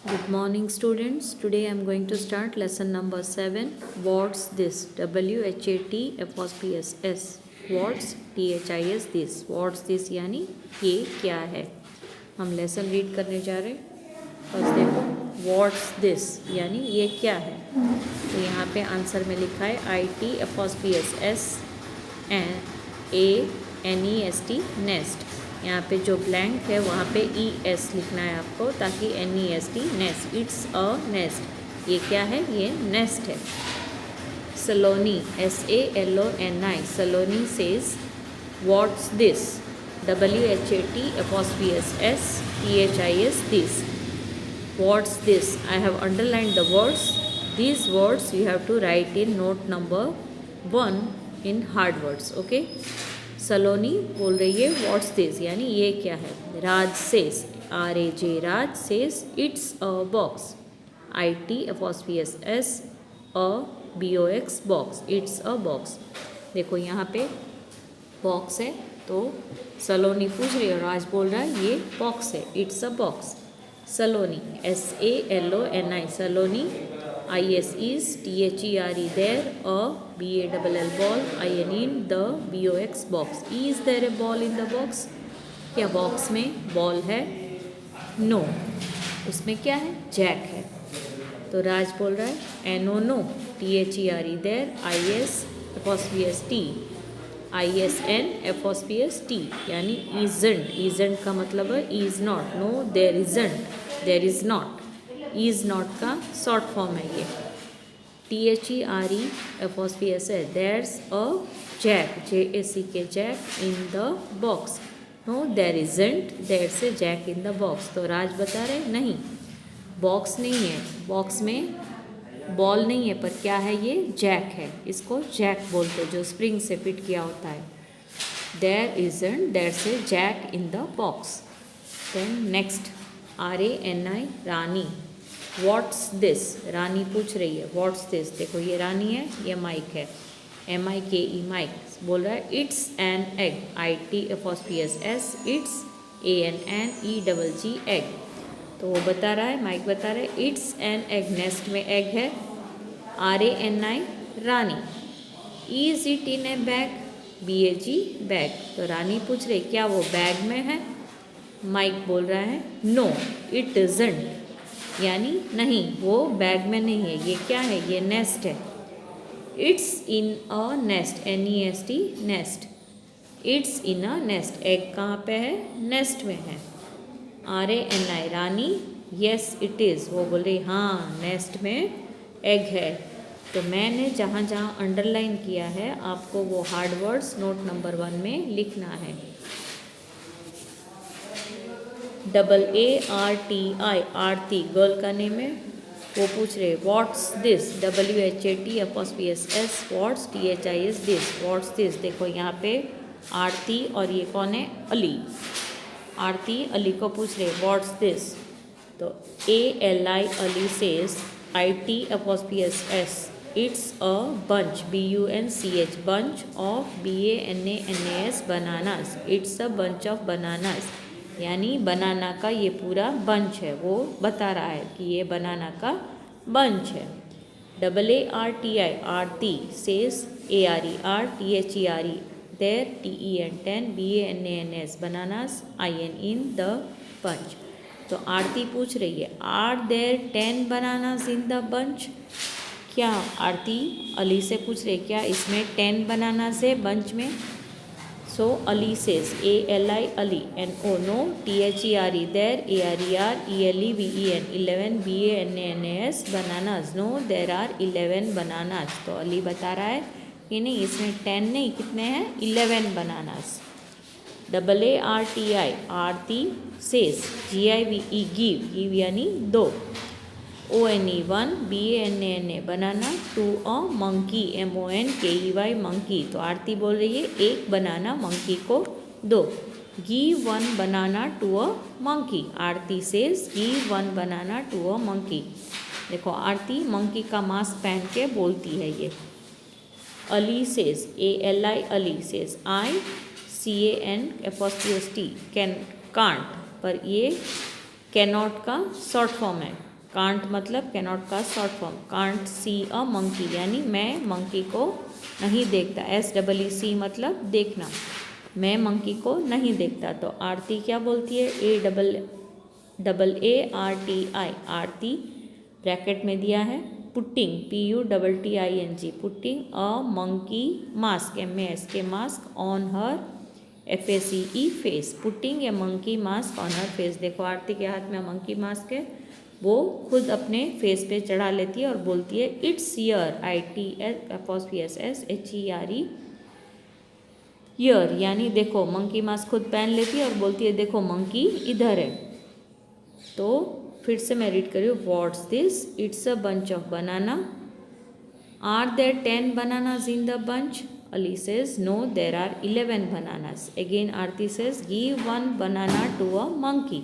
Good morning, students. Today I am going to start lesson number 7. What's this? WHAT What's THIS this? What's this यानी ये क्या है? हम lesson read करने जा रहे हैं. फर्स्ट देखो What's this यानी ये क्या है. तो यहाँ पे आंसर में लिखा है ITANEST नेस्ट. यहाँ पे जो ब्लैंक है वहाँ पे ES लिखना है आपको ताकि NEST nest. It's a nest. ये क्या है? ये नेस्ट है. सलोनी SALONI Saloni says what's this WHATTHIS this. What's this? I have underlined the words. These words you have to write in note number 1 in hard words. Okay? Saloni बोल रही है what's this यानी ये क्या है. Raj says RAJ Raj says it's a box. ITAPOS a BOX box. It's a box. देखो यहाँ पे बॉक्स है तो सलोनी पूछ रही है, राज बोल रहा है ये बॉक्स है. It's a box. Saloni SALONI Saloni. IS is THERE there. A BALL ball. IN in the BOX box. Is there a ball in the box? क्या बॉक्स में बॉल है? नो. उसमें क्या है? जैक है. तो राज बोल रहा है NO THERE there. ISNT यानी isn't का मतलब है is not. No there is not. is not का शॉर्ट फॉर्म है ये. THERE है there's a jack JACK jack in the box. No there isn't. there's a jack in the box. तो राज बता रहे नहीं बॉक्स नहीं है. बॉक्स में बॉल नहीं है पर क्या है? ये जैक है. इसको जैक बोलते हैं जो स्प्रिंग से फिट किया होता है. there isn't. there's a jack in the box. then next RANI Rani. What's this Rani पूछ रही है व्हाट्स दिस. देखो ये रानी है, ये माइक है. MIKE माइक बोल रहा है it's an egg. ITAPOS it's ANNEGG egg. तो वो बता रहा है, माइक बता रहा है इट्स एन एग. नेस्ट में एग है. RANI Rani. Is it in A bag. BAG bag. तो रानी पूछ रही क्या वो बैग में है. माइक बोल रहा है नो इट इजंट यानी नहीं वो बैग में नहीं है. ये क्या है? ये नेस्ट है. It's in a nest. NEST nest. It's in a nest. Egg कहाँ पे है? नेस्ट में है. RANI Rani. Yes it is वो बोल रही हाँ नेस्ट में एग है. तो मैंने जहाँ जहाँ अंडरलाइन किया है आपको वो हार्ड वर्ड्स नोट नंबर 1 में लिखना है. AARTI आरती गर्ल का नेम है. वो पूछ रहे what's this WHATAPOS what's THIS this. What's this. देखो यहाँ पे आरती और ये कौन है? अली. आरती अली को पूछ रहे व्हाट्स दिस. तो ALI Ali says ITAPOS it's a bunch BUNCH bunch of BANANAS bananas. It's a bunch of bananas यानी बनाना का ये पूरा बंच है. वो बता रहा है कि ये बनाना का बंच है. AARTI Aarti says ARER THERE TEN BANANAS bananas. IN in the bunch. तो आरती पूछ रही है are there 10 bananas in the bunch. क्या आरती अली से पूछ रही क्या इसमें 10 बनानास है बंच में. So Ali says ALI Ali NO no THERE there ARER ELEVEN 11 BANANAS bananas. No there are 11 bananas. तो अली बता रहा है कि नहीं इसमें 10 नहीं कितने हैं 11 bananas. AARTI आरती says GIVE give यानी दो. ONE 1 BANANA banana. To a monkey MONKEY monkey. तो आरती बोल रही है एक बनाना मंकी को दो. Give 1 banana to a monkey. Aarti says give 1 banana to a monkey. देखो आरती मंकी का मास्क पहन के बोलती है ये. Ali says ALI Ali says ICAN'T can can't पर ये कैनॉट का शॉर्ट फॉर्म है. कांट मतलब कैनॉट का short form, can't see a monkey यानी मैं मंकी को नहीं देखता। SEEC मतलब देखना, मैं मंकी को नहीं देखता। तो आरती क्या बोलती है, AARTI, आरती ब्रैकेट में दिया है putting, PUTTING, putting a monkey mask, MASK mask on her FACE face, putting a monkey mask on her face. देखो आरती के हाथ में मंकी मास्क है, वो खुद अपने फेस पे चढ़ा लेती है और बोलती है इट्स ईयर, ITSSHERE ईयर, यानी देखो मंकी मास्क खुद पहन लेती है और बोलती है देखो मंकी इधर है। तो फिर से मैं रीड कर रही हूँ, what's this, it's a bunch of banana, are there 10 bananas in the bunch? Ali says no, there are 11 bananas. Again Aarti says give one banana to a monkey.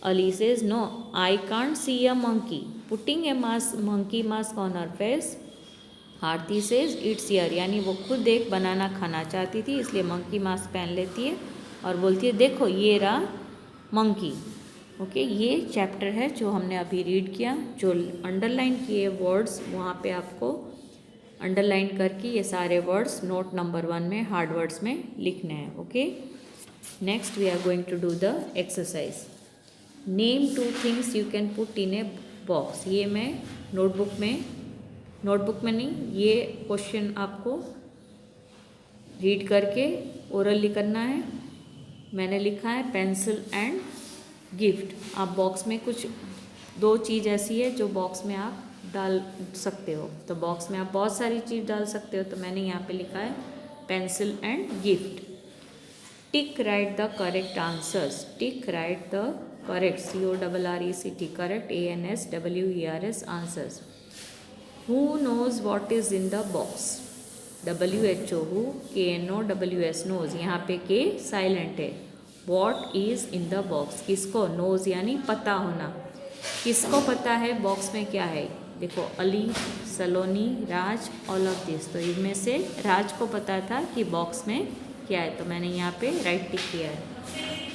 Ali says no, I can't see a monkey. Putting a monkey mask on her face, Aarti says it's here, यानी वो खुद एक बनाना खाना चाहती थी इसलिए monkey mask पहन लेती है और बोलती है देखो ये रहा मंकी। ओके, ये चैप्टर है जो हमने अभी रीड किया। जो अंडरलाइन किए वर्ड्स वहाँ पे आपको अंडरलाइन करके ये सारे वर्ड्स नोट नंबर 1 में हार्ड वर्ड्स में लिखने हैं। Okay, next we are going to do the exercise. Name 2 things you can put in a box. ये मैं नोटबुक में नहीं, ये क्वेश्चन आपको रीड करके ओरली करना है। मैंने लिखा है पेंसिल एंड गिफ्ट। आप बॉक्स में कुछ 2 चीज़ ऐसी है जो बॉक्स में आप डाल सकते हो। तो बॉक्स में आप बहुत सारी चीज़ डाल सकते हो, तो मैंने यहाँ पे लिखा है pencil and gift. Tick right the correct answers, tick right the correct CORRECT correct ANSWERS answers. Who knows what is in the box? WHO, who, KNOWS knows, यहाँ पे के साइलेंट है। What is in the box, किसको, knows यानी पता होना, किसको पता है बॉक्स में क्या है? देखो अली, सलोनी, राज, ऑल ऑफ दिस। तो इनमें से राज को पता था कि बॉक्स में क्या है, तो मैंने यहाँ पे राइट टिक किया है।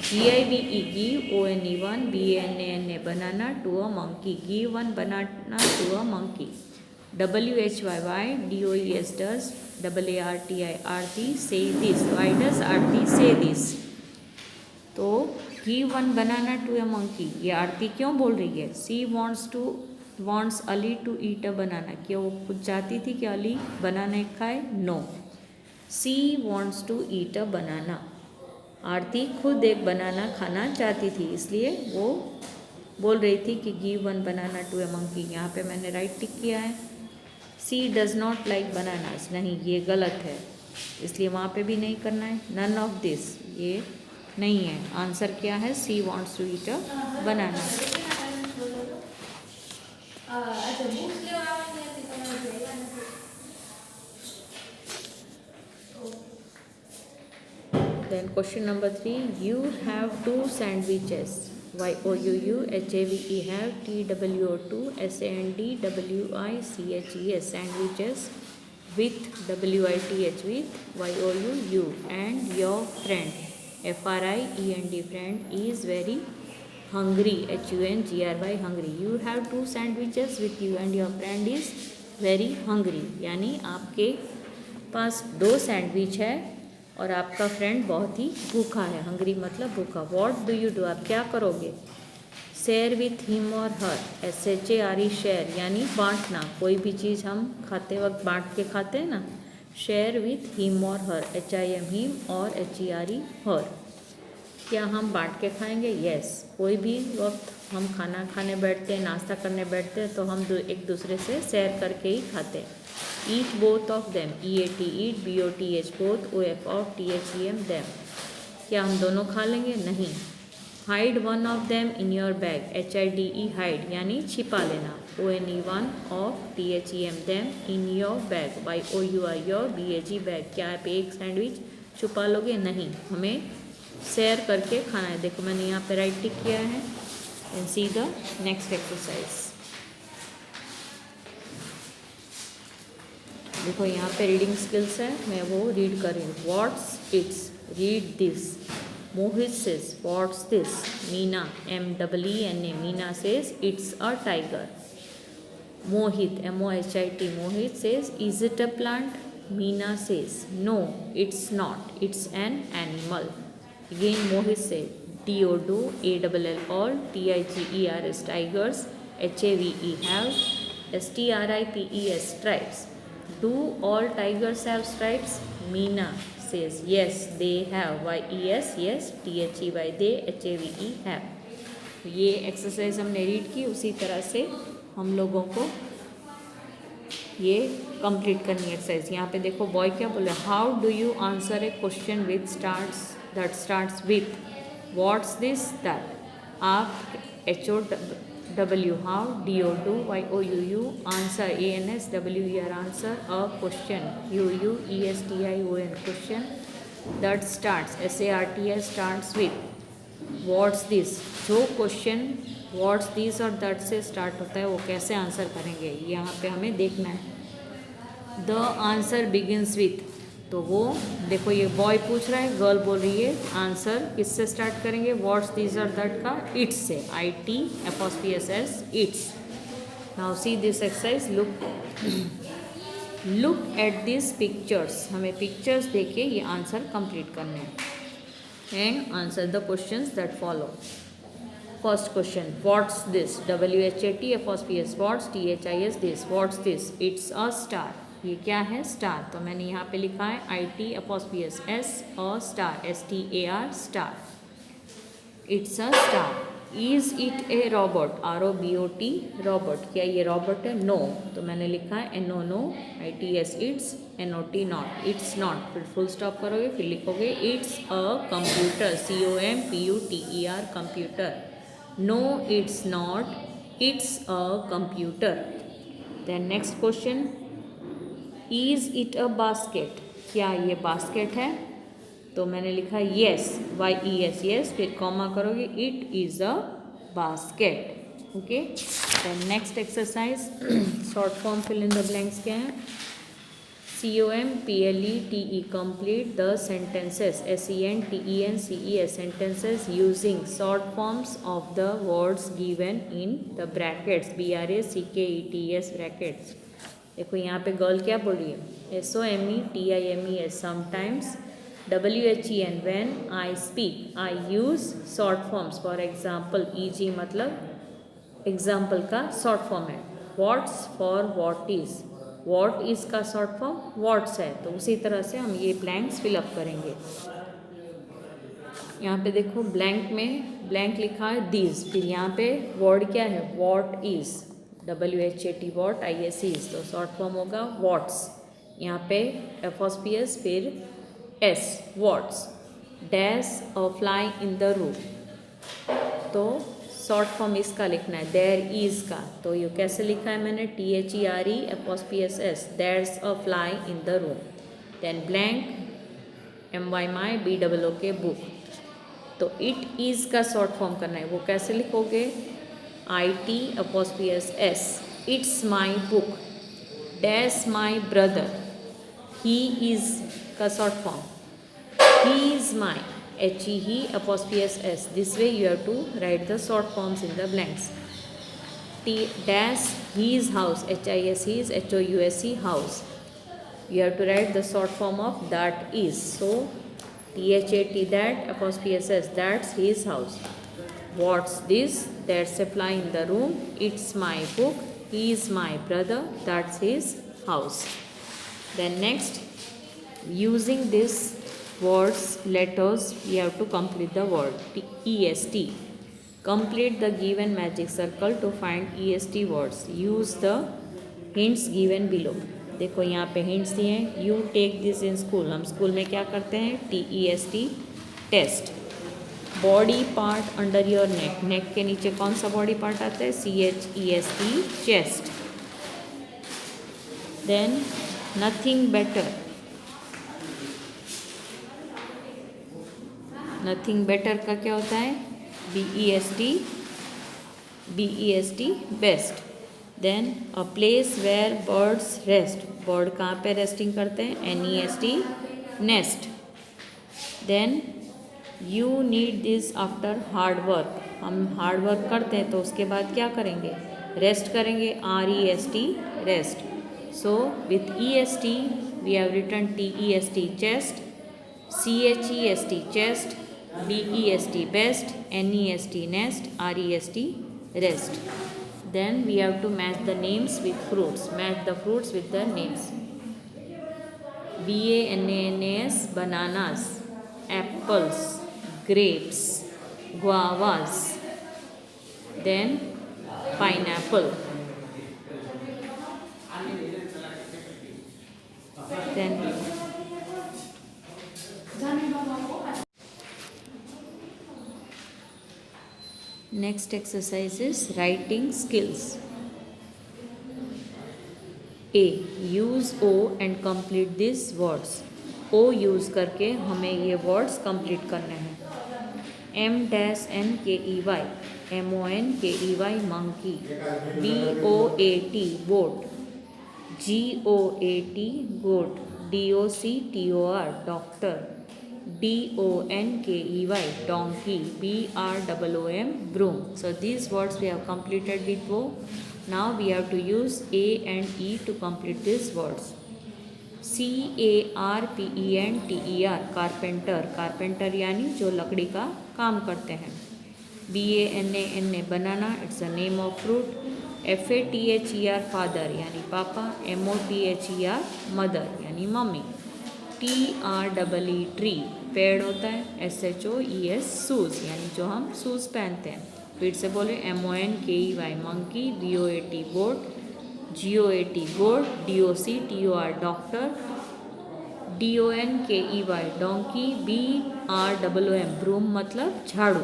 GIVE give, ONE1, BANANA banana to a monkey, give one banana to a monkey. WHYY DOES does, AARTI Aarti say this, why does Aarti say this? तो give one banana to a monkey, ये आरती क्यों बोल रही है? She wants Ali to eat a banana, क्यों वो खुद चाहती थी कि अली बनाना खाए? No, she wants to eat a banana, Aarti खुद एक बनाना खाना चाहती थी इसलिए वो बोल रही थी कि give one banana to a monkey. यहाँ पे मैंने राइट टिक किया है। She does not like bananas, नहीं ये गलत है इसलिए वहाँ पे भी नहीं करना है। नन ऑफ दिस, ये नहीं है। आंसर क्या है? She wants to eat a banana. Then question number 3, you have 2 sandwiches. YOUU HAVE have TWO2 SANDWICHES sandwiches with WITH with YOUU, and your friend FRIEND friend is very hungry HUNGRY hungry. You have 2 sandwiches with you and your friend is very hungry, यानी आपके पास 2 sandwich है और आपका friend बहुत ही भूखा है। Hungry मतलब भूखा। व्हाट डू यू डू, आप क्या करोगे? शेयर विथ हिम और हर, SHARE शेयर यानी बांटना। कोई भी चीज़ हम खाते वक्त बांट के खाते हैं ना। शेयर विथ हिम और हर, HIM हिम और HERE हर। क्या हम बांट के खाएंगे? यस। कोई भी वक्त हम खाना खाने बैठते हैं, नाश्ता करने बैठते हैं तो हम एक दूसरे से शेयर करके ही खाते हैं। Eat both of them, EAT eat, BOTH both, OF of, THEM them. क्या हम दोनों खा लेंगे? नहीं। Hide one of them in your bag, HIDE hide यानी छिपा लेना। ONE1 of, THEM them in your bag, YOUR your, BAG bag. क्या आप एक सैंडविच छुपा लोगे? नहीं, हमें शेयर करके खाना है। देखो मैंने यहाँ पे राइट टिक किया है। And see the next exercise. देखो यहाँ पे रीडिंग स्किल्स है, मैं वो रीड कर रही हूँ। What's it's, read this. Mohit says, what's this? Meena, M-E-E-N-A, Meena says, it's a tiger. Mohit, M-O-H-I-T, Mohit says, is it a plant? Meena says, no, it's not. It's an animal. Again, Mohit said, D-O-D-O, A-L-L-all, T-I-G-E-R-S, tigers, H-A-V-E, have, S-T-R-I-P-E-S, stripes. Do all tigers have stripes? Meena says, yes, they have. Y-E-S, yes, T-H-E-Y, they, H-A-V-E, have. ये exercise हमने read की, उसी तरह से हम लोगों को ये कंप्लीट करनी है एक्सरसाइज। यहाँ पे देखो बॉय क्या बोल रहा है, how do you answer A question with starts with what's this that. आप HOW, how, DO2, YOUU, answer, ANSWER, answer a question, QUESTION, question that starts, SARTS, starts with what's this. जो question what's this और that से start होता है वो कैसे answer करेंगे, यहाँ पे हमें देखना है। द आंसर बिगिंस विथ, तो वो देखो ये बॉय पूछ रहा है, गर्ल बोल रही है आंसर किससे स्टार्ट करेंगे, व्हाट्स दिस और दैट का इट्स से, IT'SS, it's. Now see this exercise, look at this pictures, हमें पिक्चर्स देके ये आंसर कंप्लीट करने हैं and answer the questions that follow. First question, what's this? WHAT, what's THIS, this, what's this? It's a star. ये क्या है, star. तो मैंने यहाँ पे लिखा है IT'SS, a star, STAR, star. It's a star. Is it a robot? ROBOT, robot। क्या ये रॉबोट है? No। तो मैंने लिखा है NO, ITS, it's, NOT, not, it's not। फिर फुल स्टॉप करोगे, फिर लिखोगे it's a computer, COMPUTER, computer। No, it's not, it's a computer। Then next question, is it a basket? क्या ये बास्केट है? तो मैंने लिखा yes, YES, yes, फिर कॉमा करोगे, it is a basket। Okay, then next exercise, short form fill in the blanks क्या है, COMPLETE, complete the sentences, SENTENCES, sentences using short forms of the words given in the brackets, BRACKETS, brackets। देखो यहाँ पे girl क्या बोल रही है, SOMETIMES, sometimes, WHEN, when I speak, I use short forms, for example, EG मतलब example का short form है, what's for what is, what is का शॉर्ट फॉर्म what's है। तो उसी तरह से हम ये ब्लैंक्स फिलअप करेंगे। यहाँ पे देखो ब्लैंक में ब्लैंक लिखा है दिस, फिर यहाँ पे वर्ड क्या है, what is, WHAT, what, IS, is, तो शॉर्ट फॉर्म होगा what's। यहाँ पे FOSPS, फिर S, what's, dash a fly in the room, तो शॉर्ट फॉर्म इसका लिखना है देयर इज का, तो ये कैसे लिखा है मैंने, THERE, there's a fly in the room। Then blank, MY, BOOK, book, तो इट इज़ का शॉर्ट फॉर्म करना है, वो कैसे लिखोगे, IT'SS, it's my book, dash my brother, he is का short form, he is my, HEHE'S, this way you have to write the short forms in the blanks। Dash his house, HIS, his, HOUSE, house, you have to write the short form of that is, so THAT, that, SS, that's his house। What's this? That's a fly in the room, it's my book, he is my brother, that's his house। Then next, using this words, letters, we have to complete the word, EST। Complete the given magic circle to find EST words। Use the hints given below। देखो यहाँ पे hints दिए हैं, you take this in school, हम school में क्या करते हैं, TEST, test. Body part under your neck, neck के नीचे कौन सा बॉडी पार्ट आता है, CHEST, chest. Then nothing better, nothing better का क्या होता है, BEST, best. Then a place where birds rest, bird कहाँ पे रेस्टिंग करते हैं, NEST, nest. Then you need this after hard work, हम हार्ड वर्क करते हैं तो उसके बाद क्या करेंगे, रेस्ट करेंगे, REST rest. So with EST we have written TEST chest, CHEST chest, BEST best, NEST nest, REST rest. Then we have to match the names with fruits. Match the fruits with the names. BANANAS bananas, apples, grapes, guavas. Then pineapple. Then next exercise is writing skills. A. Use O and complete these words. O use करके हमें ये words complete करने हैं. MNKEY, MONKEY monkey, BOAT boat, GOAT goat, DOCTOR doctor, DONKEY donkey, BROOM broom. So these words we have completed with O. Now we have to use A and E to complete these words. CARPENTER carpenter, carpenter यानी जो लकड़ी का काम करते हैं. BANANA banana, it's a name of fruit. FATHER father यानी पापा. MOTHER mother यानी मम्मी. TREE ट्री पेड़ होता है. SHOES शूज़ यानी जो हम शूज़ पहनते हैं. फिर से बोले MONKEY monkey, BOAT boat, GOAT goat, DOCTOR doctor, DONKEY donkey, BROOM broom मतलब झाड़ू.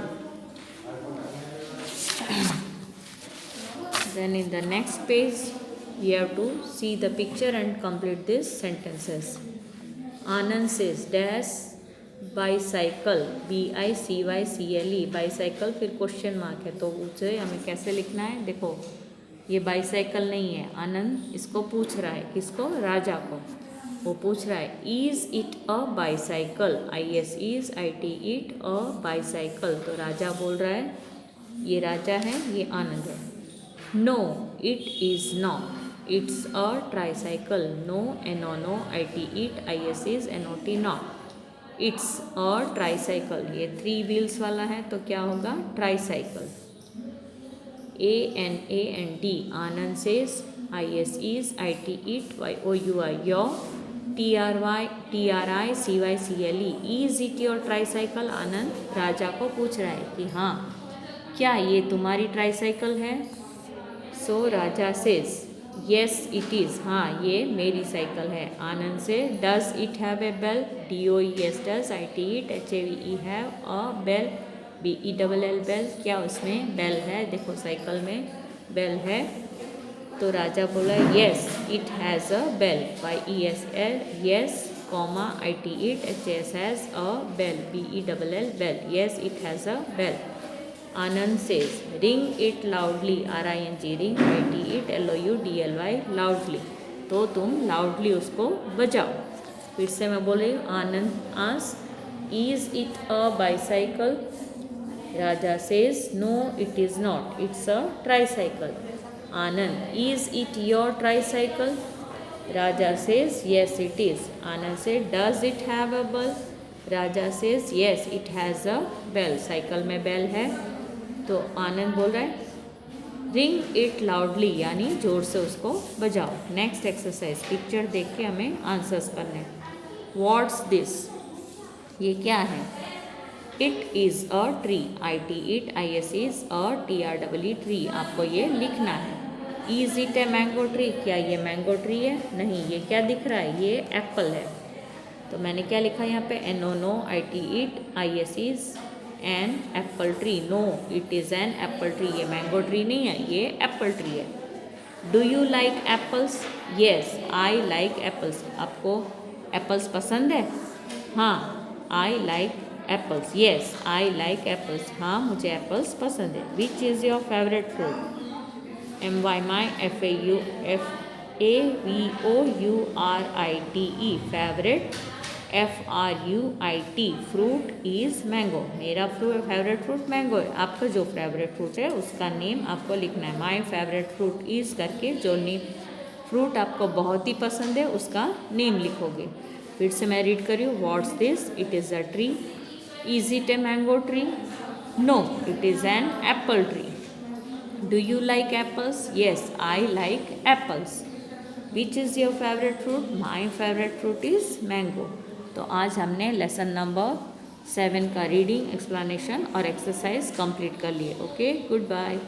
Then in the next page we have to see the picture and complete these sentences. Anand says dash bicycle, BICYCLE bicycle, फिर question mark है तो उसे हमें कैसे लिखना है. देखो ये बाईसाइकिल नहीं है, आनंद इसको पूछ रहा है. किसको, राजा को. वो पूछ रहा है is it a bicycle, ISIT it a bicycle. तो राजा बोल रहा है, ये राजा है, ये आनंद है. No it is not, it's a tricycle. No NONOIT it, ISNOT not. It's a tricycle, ये 3 व्हील्स वाला है तो क्या होगा, tricycle. ANAND Anand says, ISIT it, YOUR your, TRICYCLE is it your tricycle. Anand Raja को पूछ रहा है कि हाँ क्या ये तुम्हारी ट्राईसाइकिल है. So Raja says yes it is, हाँ ये मेरी साइकिल है. आनंद से does it have a bell, DOES does, IT it, HAVE have, a bell, BELL bell, क्या उसमें बेल है. देखो साइकिल में बेल है. तो राजा बोला yes it has a bell, YESL yes, IT it, HS has a bell, BELL bell, yes it has a bell. Anand says ring it loudly, RING ring, IT it, LOUDLY loudly. तो तुम loudly उसको बजाओ. फिर से मैं बोल रही हूँ. Anand ask is it a bicycle. Raja says no it is not, it's a tricycle. Anand is it your tricycle. Raja says yes it is. Anand से does it have a bell. Raja says yes it has a bell, cycle में bell है. तो आनंद बोल रहा है ring it loudly यानी जोर से उसको बजाओ. नेक्स्ट एक्सरसाइज, पिक्चर देख के हमें आंसर्स करने. व्हाट्स दिस, ये क्या है. It is a tree, IT it, ISIS a TREE tree. आपको ये लिखना है. Is it a mango tree, क्या ये मैंगो ट्री है. नहीं, ये क्या दिख रहा है, ये एप्पल है. तो मैंने क्या लिखा यहाँ पे, NONOIT it, ISIS an apple tree. No it is an apple tree, ये मैंगो ट्री नहीं है, ये एप्पल ट्री है. Do you like apples, yes I like apples. आपको एप्पल्स पसंद है. हाँ I like apples, yes I like apples. हाँ मुझे एप्पल्स पसंद है. Which is your favourite fruit, FAVOURITE favourite FRUIT, fruit is mango. मेरा फेवरेट फ्रूट मैंगो है। आपका जो फेवरेट फ्रूट है उसका नेम आपको लिखना है। माई फेवरेट फ्रूट इज़ करके जो नेम फ्रूट आपको बहुत ही पसंद है उसका नेम लिखोगे। फिर से मैं रीड करी हूँ। What's this? It is a tree. Is it a mango tree? No, it is an apple tree. Do you like apples? Yes, I like apples. Which is your favourite fruit? My favourite fruit is mango. तो आज हमने lesson number 7 का reading, explanation और exercise complete कर लिए। Okay, good bye.